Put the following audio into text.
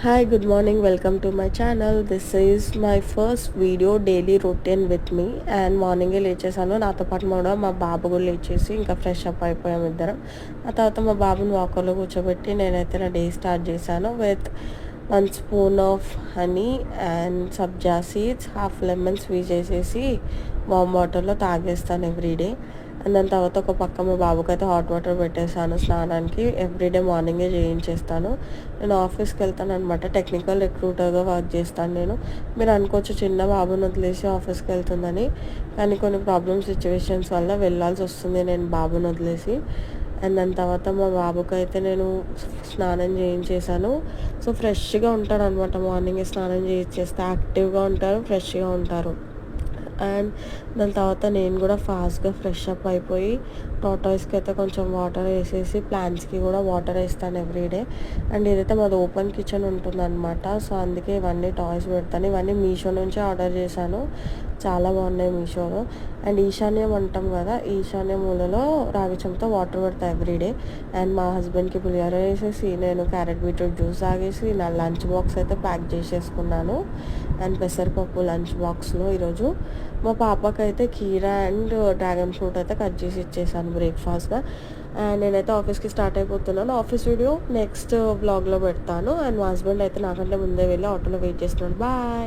Hi, good morning. Welcome to my channel. This is my first video daily routine with me. And మార్నింగే లేచేసాను. నాతో పాటు కూడా మా బాబు కూడా లేచేసి ఇంకా ఫ్రెష్ అప్ అయిపోయాం ఇద్దరం. ఆ తర్వాత మా బాబుని వాకర్లో కూర్చోబెట్టి నేనైతే నా డే స్టార్ట్ చేశాను with 1 spoon of honey and sabja seeds, half lemon squeeze చేసేసి వామ్ వాటర్లో తాగేస్తాను ఎవ్రీడే. అండ్ దాని తర్వాత ఒక పక్క మా బాబుకి అయితే హాట్ వాటర్ పెట్టేసాను స్నానానికి. ఎవ్రీడే మార్నింగే చేయించేస్తాను. నేను ఆఫీస్కి వెళ్తాను అనమాట. టెక్నికల్ రిక్రూటర్గా వర్క్ చేస్తాను నేను. మీరు అనుకోవచ్చు చిన్న బాబుని వదిలేసి ఆఫీస్కి వెళ్తుందని, కానీ కొన్ని సిచ్యువేషన్స్ వల్ల వెళ్ళాల్సి వస్తుంది నేను బాబుని వదిలేసి. అండ్ దాని తర్వాత మా బాబుకి అయితే నేను స్నానం చేయించేసాను. సో ఫ్రెష్గా ఉంటాడు అనమాట. మార్నింగే స్నానం చేయించేస్తే యాక్టివ్గా ఉంటారు, ఫ్రెష్గా ఉంటారు. అండ్ దాని తర్వాత నేను కూడా ఫాస్ట్గా ఫ్రెష్ అప్ అయిపోయి టాటాయిస్కి అయితే కొంచెం వాటర్ వేసేసి ప్లాంట్స్కి కూడా వాటర్ వేస్తాను ఎవ్రీడే. అండ్ ఇదైతే మాది ఓపెన్ కిచెన్ ఉంటుందన్నమాట. సో అందుకే ఇవన్నీ టాయ్స్ పెడతాను. ఇవన్నీ మీషో నుంచి ఆర్డర్ చేశాను. చాలా బాగున్నాయి మీషోలో. అండ్ ఈశాన్యం అంటాం కదా, ఈశాన్య మూలలో రాగి చెంచాతో వాటర్ పెడతా ఎవ్రీడే. అండ్ మా హస్బెండ్కి పులిహోర వేసేసి నేను క్యారెట్ బీట్రూట్ జ్యూస్ తాగేసి నా లంచ్ బాక్స్ అయితే ప్యాక్ చేసేసుకున్నాను. అండ్ పెసరపప్పు లంచ్ బాక్స్లో ఈరోజు. మా పాపకైతే కీరా అండ్ డ్రాగన్ ఫ్రూట్ అయితే కట్ చేసి ఇచ్చేసాను బ్రేక్ఫాస్ట్గా. అండ్ నేనైతే ఆఫీస్కి స్టార్ట్ అయిపోతున్నాను. ఆఫీస్ వీడియో నెక్స్ట్ వ్లాగ్లో పెడతాను. అండ్ మా హస్బెండ్ అయితే నాకంటే ముందే వెళ్ళి ఆటోలో వెయిట్ చేస్తున్నాడు. బాయ్.